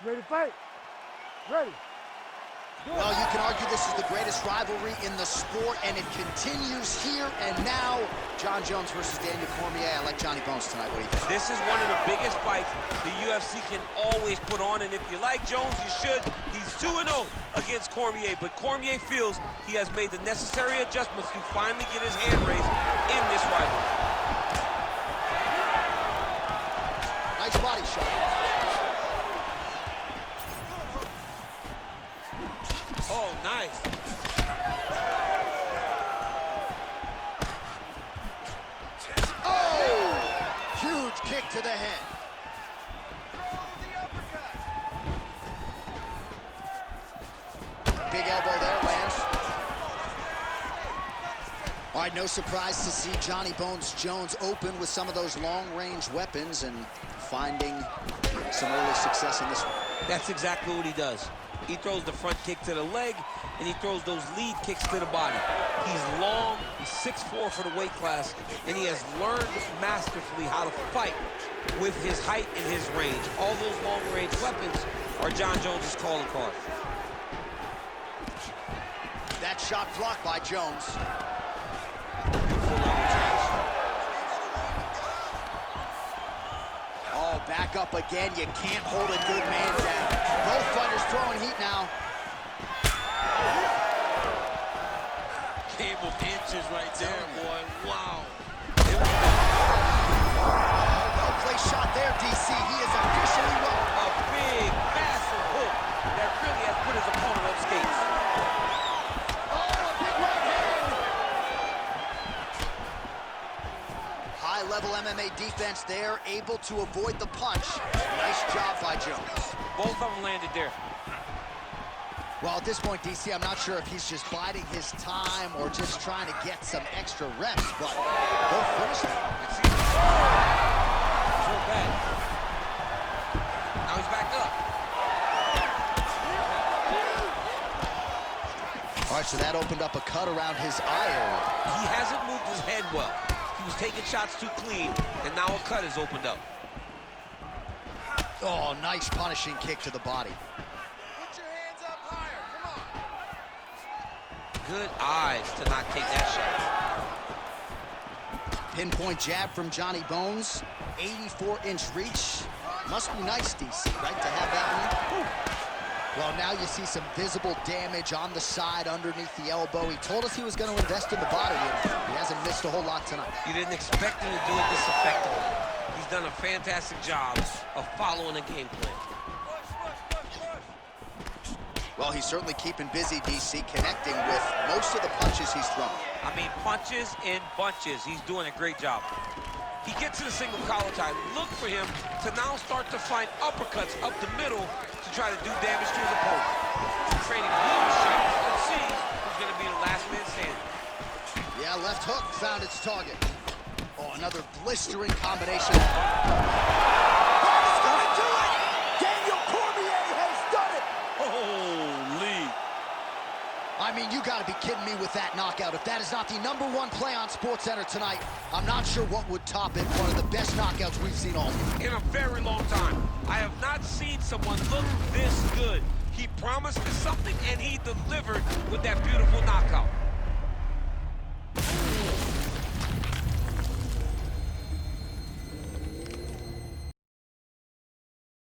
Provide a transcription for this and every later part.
Ready to fight? Ready. Well, you can argue this is the greatest rivalry in the sport, and it continues here and now. Jon Jones versus Daniel Cormier. I like Johnny Bones tonight. What do you think? This is one of the biggest fights the UFC can always put on, and if you like Jones, you should. He's 2-0 against Cormier, but Cormier feels he has made the necessary adjustments to finally get his hand raised in this rivalry. Nice body shot. Oh, nice. Oh! Huge kick to the head. Big elbow there, lands. All right, no surprise to see Johnny Bones Jones open with some of those long-range weapons and finding some early success in this one. That's exactly what he does. He throws the front kick to the leg, and he throws those lead kicks to the body. He's long, he's 6'4" for the weight class, and he has learned masterfully how to fight with his height and his range. All those long-range weapons are Jon Jones' calling card. That shot blocked by Jones. Oh, back up again. You can't hold a good man down. Both fighters throwing heat now. Game of inches right there, boy. Wow. Well-placed shot there, DC. He is officially wrong. A big, massive hook that really has put his opponent on skates. Oh, a big right hand. High-level MMA defense there, able to avoid the punch. Nice job by Jones. Both of them landed there. Well, at this point, DC, I'm not sure if he's just biding his time or just trying to get some extra reps, but both finished it. So bad. Now he's back up. All right, so that opened up a cut around his eye area. He hasn't moved his head well. He was taking shots too clean, and now a cut has opened up. Oh, nice punishing kick to the body. Good eyes to not take that shot. Pinpoint jab from Johnny Bones. 84-inch reach. Must be nice, DC, right, to have that one? Well, now you see some visible damage on the side underneath the elbow. He told us he was going to invest in the body, and he hasn't missed a whole lot tonight. You didn't expect him to do it this effectively. He's done a fantastic job of following a game plan. Well, he's certainly keeping busy, DC, connecting with most of the punches he's thrown. I mean, punches in bunches. He's doing a great job. He gets to the single collar tie. Look for him to now start to find uppercuts up the middle to try to do damage to his opponent. Trading huge shots. Let's see who's going to be the last man standing. Yeah, left hook found its target. Oh, another blistering combination. I mean, you gotta be kidding me with that knockout. If that is not the #1 play on SportsCenter tonight, I'm not sure what would top it. One of the best knockouts we've seen all year. In a very long time. I have not seen someone look this good. He promised us something, and he delivered with that beautiful knockout.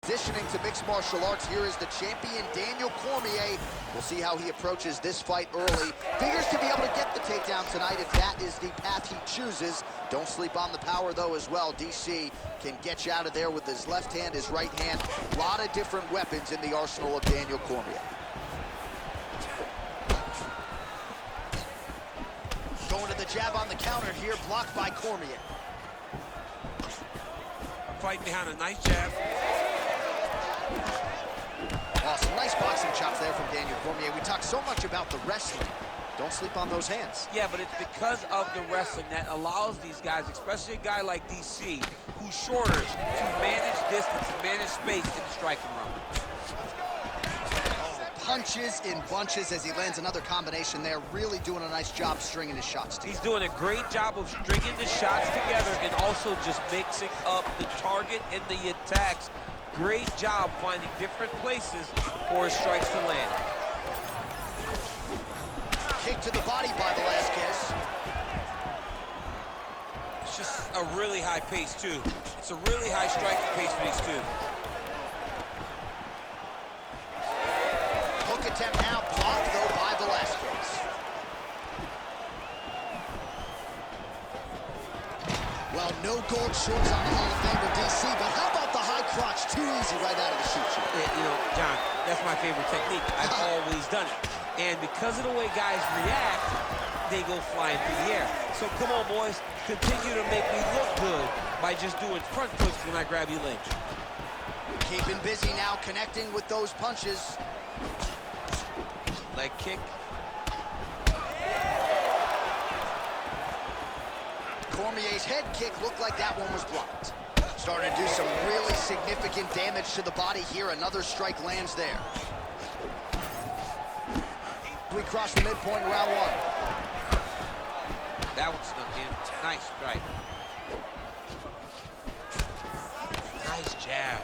Transitioning to mixed martial arts, here is the champion, Daniel Cormier. We'll see how he approaches this fight early. Figures to be able to get the takedown tonight if that is the path he chooses. Don't sleep on the power, though, as well. DC can get you out of there with his left hand, his right hand. A lot of different weapons in the arsenal of Daniel Cormier. Going to the jab on the counter here, blocked by Cormier. Fighting behind a nice jab. Awesome, nice boxing chops there from Daniel Cormier. We talk so much about the wrestling. Don't sleep on those hands. Yeah, but it's because of the wrestling that allows these guys, especially a guy like DC, who's shorter, to manage distance and manage space in the striking round. Punches in bunches as he lands another combination there. Really doing a nice job stringing his shots together. He's doing a great job of stringing the shots together and also just mixing up the target and the attacks. great job finding different places for his strikes to land. Kick to the body by Velasquez. It's just a really high pace, too. It's a really high striking pace for these two. Hook attempt now, blocked though by Velasquez. Well, no gold shorts on the Hall of Famer DC, but how about the high crotch? Too easy right out of the chute. Yeah, you know, John, that's my favorite technique. I've always done it. And because of the way guys react, they go flying through the air. So come on, boys, continue to make me look good by just doing front flips when I grab your leg. Keeping busy now, connecting with those punches. Leg kick. Cormier's head kick looked like that one was blocked. Starting to do some really significant damage to the body here. Another strike lands there. We cross the midpoint in round one. That one snuck in. Nice strike. Nice jab.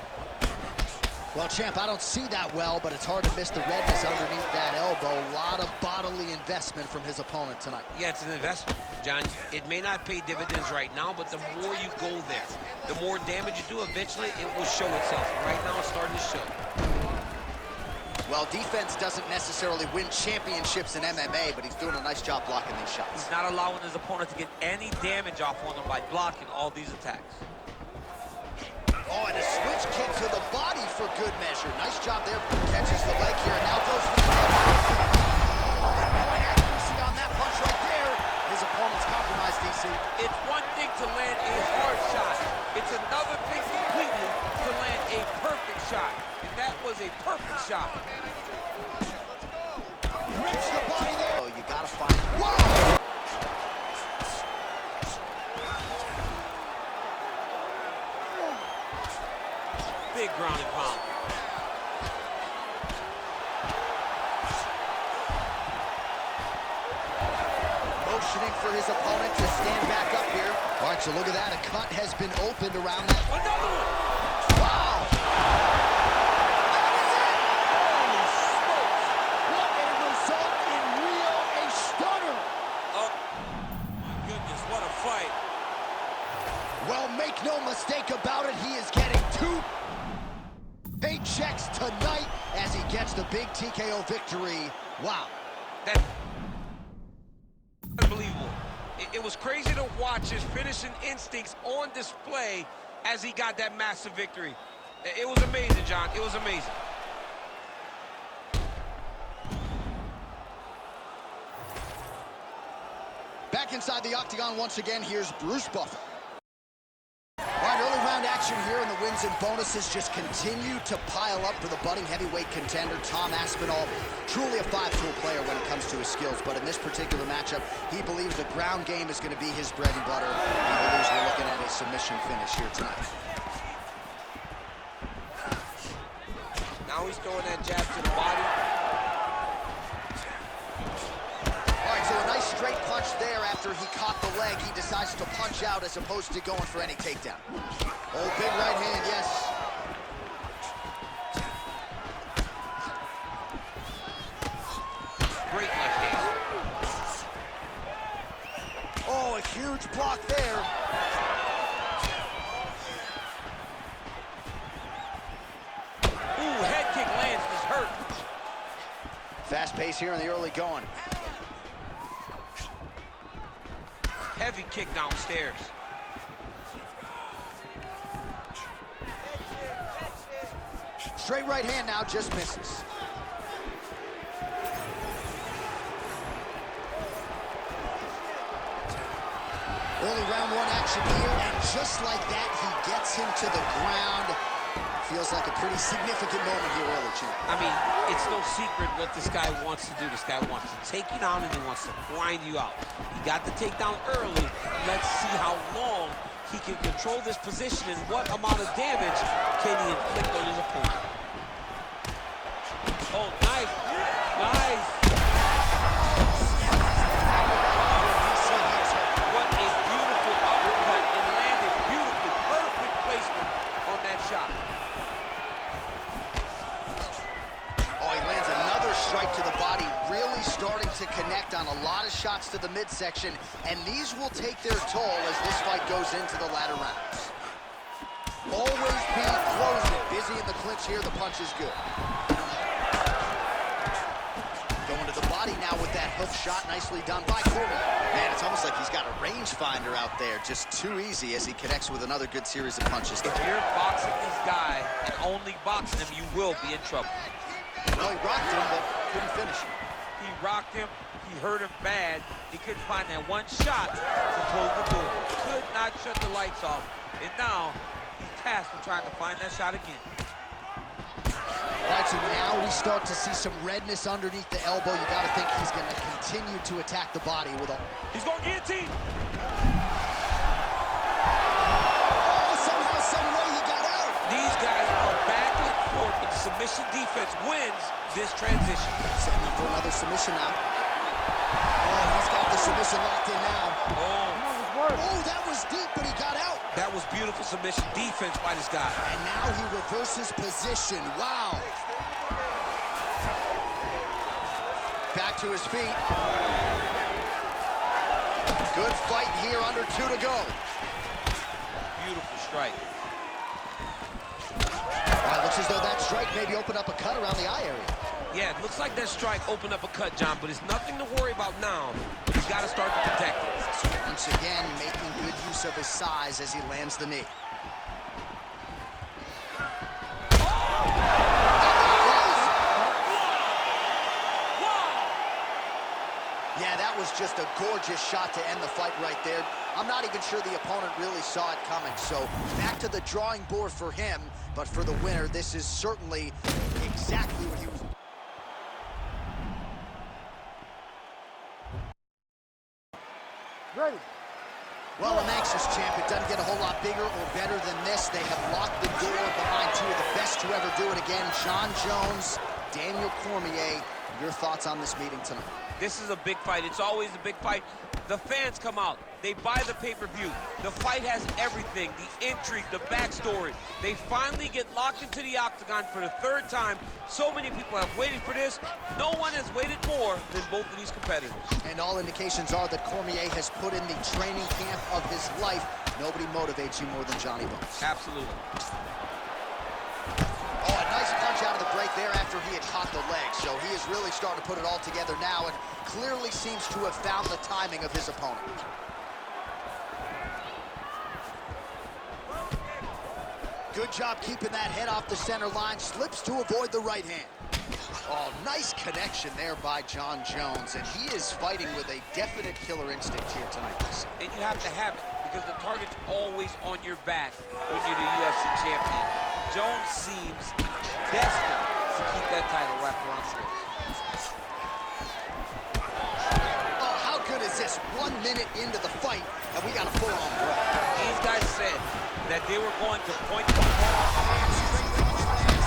Well, champ, I don't see that well, but it's hard to miss the redness underneath that elbow. A lot of bodily investment from his opponent tonight. Yeah, it's an investment, John. It may not pay dividends right now, but the more you go there, the more damage you do, eventually it will show itself. Right now, it's starting to show. Well, defense doesn't necessarily win championships in MMA, but he's doing a nice job blocking these shots. He's not allowing his opponent to get any damage off on him by blocking all these attacks. Oh, and a switch kick to the body for good measure. Nice job there. Catches the leg here, and now goes for the head. Point accuracy on that punch right there. His opponent's compromised, DC. It's one thing to land a hard shot. It's another thing completely to land a perfect shot. And that was a perfect shot. Rips the body there. Oh, you gotta find. Whoa! Big ground and pound. Motioning for his opponent to stand back up here. All right, so look at that. A cut has been opened around that. Another one. Wow! That is it! Holy smokes. What a result in Rio, a stunner! Oh, my goodness, what a fight. Well, make no mistake about it, he is getting two paychecks tonight as he gets the big TKO victory. Wow. That's unbelievable. It was crazy to watch his finishing instincts on display as he got that massive victory. It was amazing, John. It was amazing. Back inside the octagon once again, here's Bruce Buffer. All right, early round action here, and the wins and bonuses just continue to pile up for the budding heavyweight contender, Tom Aspinall. Truly a five-tool player when it comes to his skills, but in this particular matchup, he believes the ground game is going to be his bread and butter. He believes we're looking at a submission finish here tonight. Now he's throwing that jab to the body. So a nice straight punch there after he caught the leg. He decides to punch out as opposed to going for any takedown. Oh, big right hand, yes. Great left hand. Oh, a huge block there. Ooh, head kick lands, is hurt. Fast pace here in the early going. Heavy kick downstairs. Straight right hand now, just misses. Early round one action here, and just like that, he gets him to the ground. Feels like a pretty significant moment here early, champ. I mean, it's no secret what this guy wants to do. This guy wants to take you down and he wants to grind you out. He got the takedown early. Let's see how long he can control this position and what amount of damage can he inflict on his opponent. Oh, nice. Nice. What a beautiful uppercut and landed beautifully. Perfect placement on that shot. strike to the body, really starting to connect on a lot of shots to the midsection, and these will take their toll as this fight goes into the latter rounds. Always being closing, busy in the clinch here, the punch is good. Going to the body now with that hook shot, nicely done by Cormier. Man, it's almost like he's got a rangefinder out there, just too easy as he connects with another good series of punches. If you're boxing this guy and only boxing him, you will be in trouble. Well, he rocked him, but couldn't finish him. He rocked him, he hurt him bad. He couldn't find that one shot to close the door. Could not shut the lights off. And now, he's tasked with trying to find that shot again. All right, so now we start to see some redness underneath the elbow. You got to think he's going to continue to attack the body with a... He's going to guillotine. Oh, somehow, some way he got out. These guys are back and forth, but the submission defense wins this transition. Setting up for another submission now. Oh, he's got the submission locked in now. Oh, that was deep, but he got out. That was beautiful submission defense by this guy. And now he reverses position. Wow. Back to his feet. Good fight here, under 2 to go. Beautiful strike. All right, looks as though that strike maybe opened up a cut around the eye area. Yeah, it looks like that strike opened up a cut, John, but it's nothing to worry about now. But he's got to start to protect it. Once again, making good use of his size as he lands the knee. Yeah, that was just a gorgeous shot to end the fight right there. I'm not even sure the opponent really saw it coming. So back to the drawing board for him. But for the winner, this is certainly exactly what he was... Ready. Well, an anxious champ, it doesn't get a whole lot bigger or better than this. They have locked the door behind two of the best to ever do it again. Jon Jones, Daniel Cormier. Your thoughts on this meeting tonight? This is a big fight. It's always a big fight. The fans come out. They buy the pay-per-view. The fight has everything, the intrigue, the backstory. They finally get locked into the octagon for the 3rd time. So many people have waited for this. No one has waited more than both of these competitors. And all indications are that Cormier has put in the training camp of his life. Nobody motivates you more than Johnny Bones. Absolutely. Oh, a nice punch out of the break there after he had caught the leg. So he is really starting to put it all together now and clearly seems to have found the timing of his opponent. Good job keeping that head off the center line. Slips to avoid the right hand. Oh, nice connection there by Jon Jones. And he is fighting with a definite killer instinct here tonight. And you have to have it because the target's always on your back when you're the UFC champion. Jones seems desperate to keep that title wrapped around his waist. Oh, how good is this? 1 minute into the fight, and we got a full-on break. These guys said that they were going to point the ball.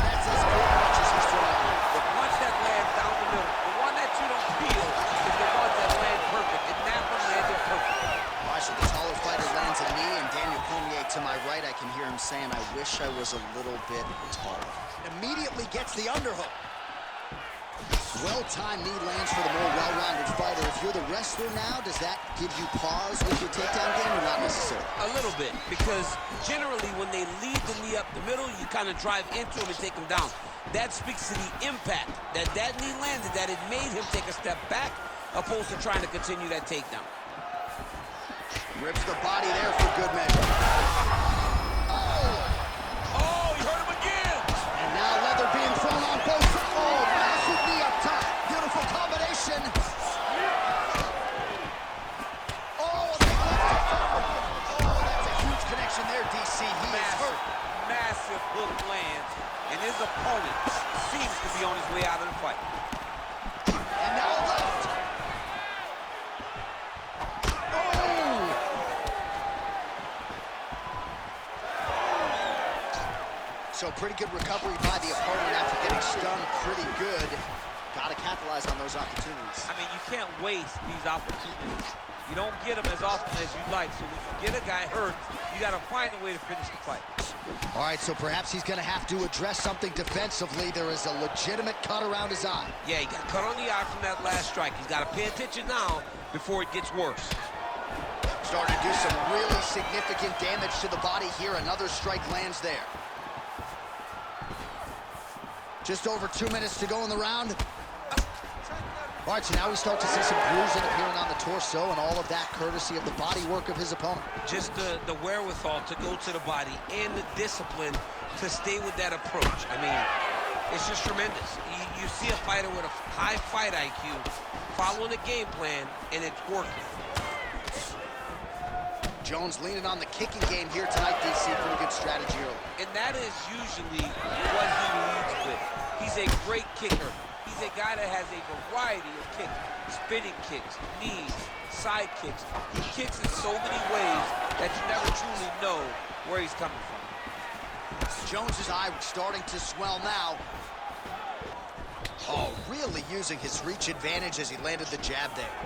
That's as good punches he's throwing. The punch that lands down the middle, the one that you don't feel is the one that lands perfect, and that one landed perfect. All right, so the taller fighter lands a knee, and Daniel Cormier to my right, I can hear him saying, I wish I was a little bit taller. Immediately gets the underhook. Well-timed knee lands for the more well-rounded fighter. If you're the wrestler now, does that give you pause with your takedown game or not necessarily? A little bit, because generally when they lead the knee up the middle, you kind of drive into him and take him down. That speaks to the impact that that knee landed, that it made him take a step back, opposed to trying to continue that takedown. Rips the body there for good measure. Oh, he hurt him again! And now leather being thrown on both. Oh, massive knee up top. Beautiful combination. Oh, they left it forward. Oh, that's a huge connection there, DC. He is hurt. Massive hook lands, and his opponent seems to be on his way out of the fight. And now left. So pretty good recovery by the opponent after getting stunned pretty good. Got to capitalize on those opportunities. I mean, you can't waste these opportunities. You don't get them as often as you'd like. So when you get a guy hurt, you got to find a way to finish the fight. All right, so perhaps he's going to have to address something defensively. There is a legitimate cut around his eye. Yeah, he got cut on the eye from that last strike. He's got to pay attention now before it gets worse. Starting to do some really significant damage to the body here. Another strike lands there. Just over 2 minutes to go in the round. All right, so now we start to see some bruising appearing on the torso, and all of that courtesy of the body work of his opponent. Just the wherewithal to go to the body and the discipline to stay with that approach. I mean, it's just tremendous. You see a fighter with a high fight IQ following a game plan, and it's working. Jones leaning on the kicking game here tonight, DC. Pretty good strategy early. And that is usually what he leads with. He's a great kicker. He's a guy that has a variety of kicks. Spinning kicks, knees, side kicks. He kicks in so many ways that you never truly know where he's coming from. Jones's eye starting to swell now. Oh, really using his reach advantage as he landed the jab there.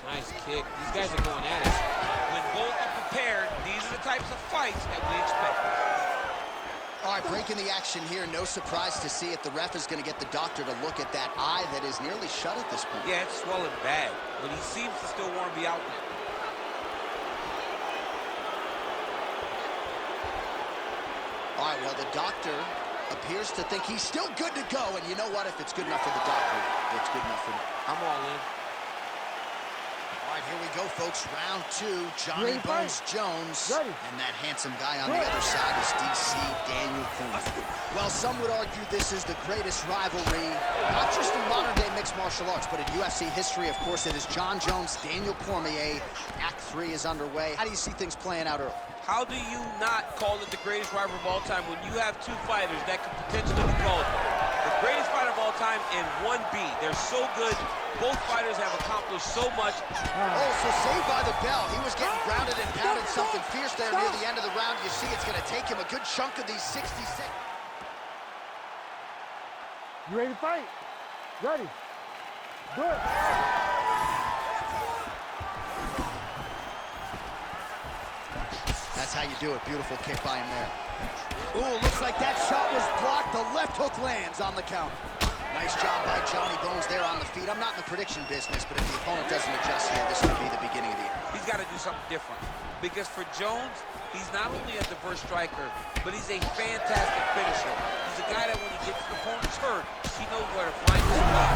Nice kick. These guys are going at it. When both are prepared, these are the types of fights that we expect. All right, breaking the action here. No surprise to see it. The ref is going to get the doctor to look at that eye that is nearly shut at this point. Yeah, it's swollen bad, but he seems to still want to be out there. All right, well, the doctor appears to think he's still good to go. And you know what? If it's good enough for the doctor, it's good enough for me. I'm all in. All right, here we go, folks. Round 2, Johnny Bones Jones. And that handsome guy on the other side is DC Daniel Cormier. Well, some would argue this is the greatest rivalry, not just in modern-day mixed martial arts, but in UFC history. Of course, it is Jon Jones, Daniel Cormier. Act 3 is underway. How do you see things playing out early? How do you not call it the greatest rivalry of all time when you have two fighters that could potentially be called the greatest fighter of all time and 1B? They're so good. Both fighters have accomplished so much. Oh, so saved by the bell. He was getting grounded and pounded something fierce there near the end of the round. You see it's going to take him a good chunk of these 60 seconds. You ready to fight? Ready. Do it. That's how you do it. Beautiful kick by him there. Ooh, looks like that shot was blocked. The left hook lands on the count. Nice job by Johnny Bones there on the feet. I'm not in the prediction business, but if the opponent doesn't adjust here, this could be the beginning of the end. He's got to do something different. Because for Jones, he's not only a diverse striker, but he's a fantastic finisher. He's a guy that when he gets the opponent's hurt, he knows where to find his spot.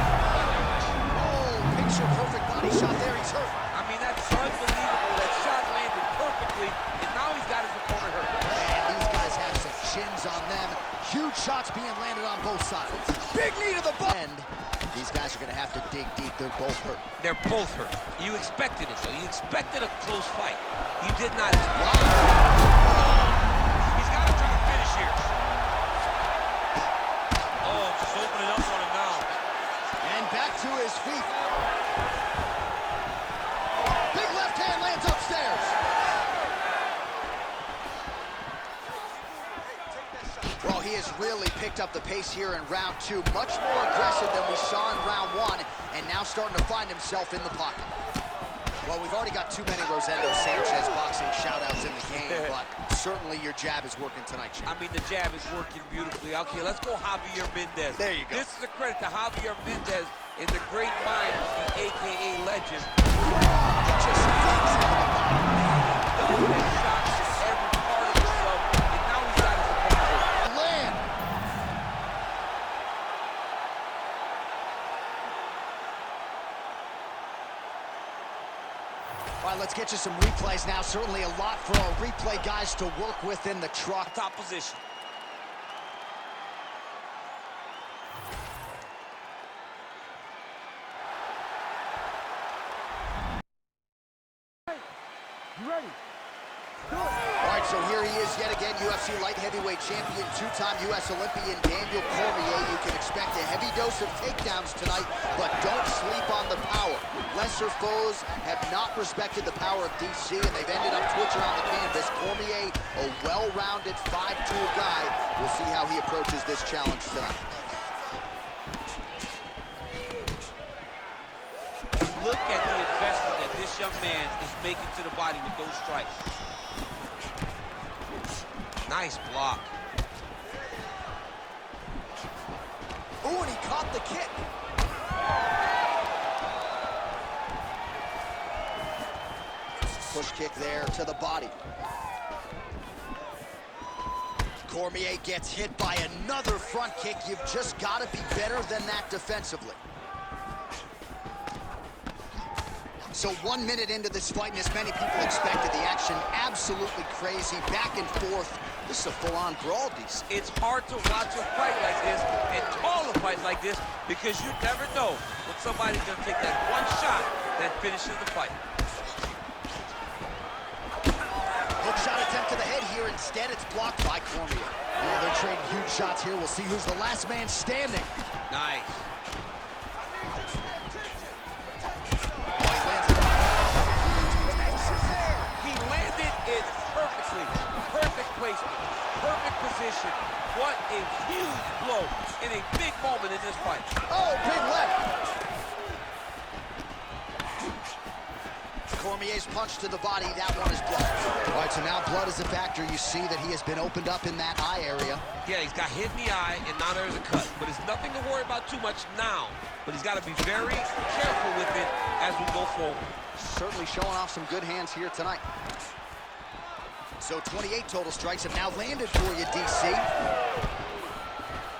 Oh, picture perfect body shot there. He's hurt. I mean, that's unbelievable. That shot landed perfectly, and now he's got his opponent hurt. Man, these guys have some chins on them. Huge shots being landed on both sides. Big knee to the butt. And these guys are going to have to dig deep. They're both hurt. They're both hurt. You expected it, though. You expected a close fight. You did not. Wow. He's got to try to finish here. Oh, just opening up on him now. And back to his feet. Big left hand lands upstairs. Well, he has really picked up the pace here in round 2. Much more aggressive than we saw in round 1, and now starting to find himself in the pocket. Well, we've already got too many Rosendo Sanchez boxing shout-outs in the game, but certainly your jab is working tonight, Jim. I mean, the jab is working beautifully. Okay, let's go Javier Mendez. There you go. This is a credit to Javier Mendez and the great mind of the AKA legend. Just flips into the body. Shots to every part of the sub, and now he's got his opponent. Land. All right, let's get you some replays now. Certainly a lot for our replay guys to work with in the truck. Top position. You ready? Do it. All right, so here he is yet again, UFC light heavyweight champion, 2-time U.S. Olympian Daniel Cormier. You can expect a heavy dose of takedowns tonight, but don't sleep on the power. Lesser foes have not respected the power of DC, and they've ended up twitching on the canvas. Cormier, a well-rounded 5'2" guy. We'll see how he approaches this challenge tonight. Look at the investment that this young man is making to the body with those strikes. Nice block. Ooh, and he caught the kick. Push kick there to the body. Cormier gets hit by another front kick. You've just got to be better than that defensively. So 1 minute into this fight, and as many people expected, the action absolutely crazy, back and forth. This is a full-on brawl, DC. It's hard to watch a fight like this and call a fight like this because you never know when somebody's going to take that one shot that finishes the fight. Hook shot attempt to the head here. Instead, it's blocked by Cormier. Oh, they're trading huge shots here. We'll see who's the last man standing. Nice. Perfect placement, perfect position. What a huge blow in a big moment in this fight. Oh, big left. Cormier's punch to the body, that one is blocked. All right, so now blood is a factor. You see that he has been opened up in that eye area. Yeah, he's got hit in the eye, and now there's a cut. But it's nothing to worry about too much now. But he's got to be very careful with it as we go forward. Certainly showing off some good hands here tonight. So 28 total strikes have now landed for you, DC.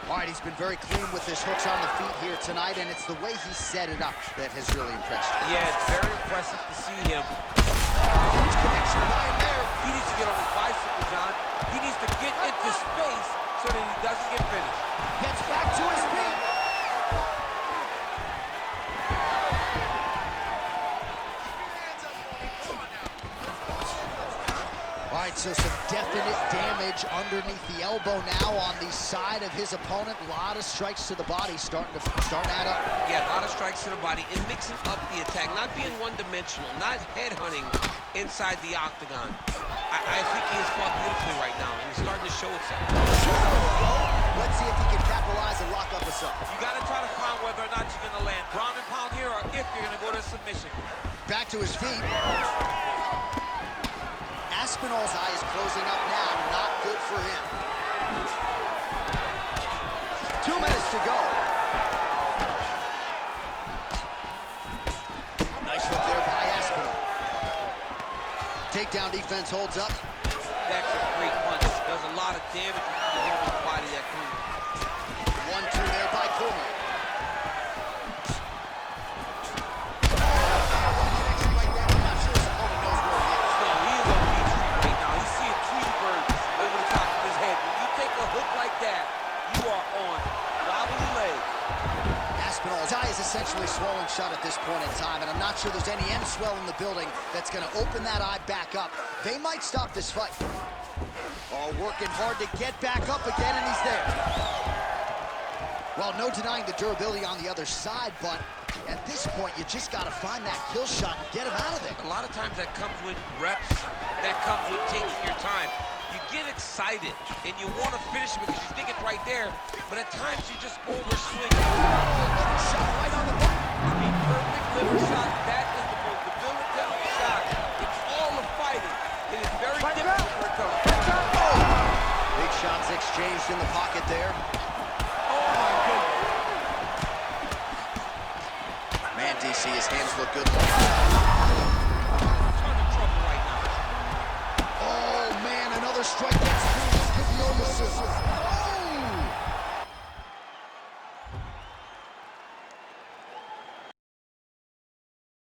All right, he's been very clean with his hooks on the feet here tonight, and it's the way he set it up that has really impressed you. Yeah, it's very impressive to see him. Huge connection line there. He needs to get on his bicycle, John. He needs to get into space so that he doesn't get finished. Gets back to his feet. All right, so some definite damage underneath the elbow now on the side of his opponent. A lot of strikes to the body starting to add up. Yeah, a lot of strikes to the body and mixing up the attack, not being one-dimensional, not headhunting inside the octagon. I think he has fought beautifully right now, and he's starting to show itself. Let's see if he can capitalize and lock up a sub. You got to try to find whether or not you're going to land ground and pound here or if you're going to go to submission. Back to his feet. Aspinall's eye is closing up now. Not good for him. 2 minutes to go. Nice hook there by Aspinall. Takedown defense holds up. That's a great punch. Does a lot of damage to the body that clean. 1-2 there by Cormier. His eye is essentially swollen shut at this point in time, and I'm not sure there's any end swell in the building that's going to open that eye back up. They might stop this fight. Oh, working hard to get back up again, and he's there. Well, no denying the durability on the other side, but at this point, you just got to find that kill shot and get him out of there. A lot of times that comes with reps, that comes with taking your time. You get excited, and you want to finish it because you think it's right there, but at times you just overswing. Shot right on the button. A perfect liver shot, that is the most debilitating shot in all of fighting. It is very difficult for it to come. Big shots exchanged in the pocket there. Oh, my goodness. Man, DC, his hands look good.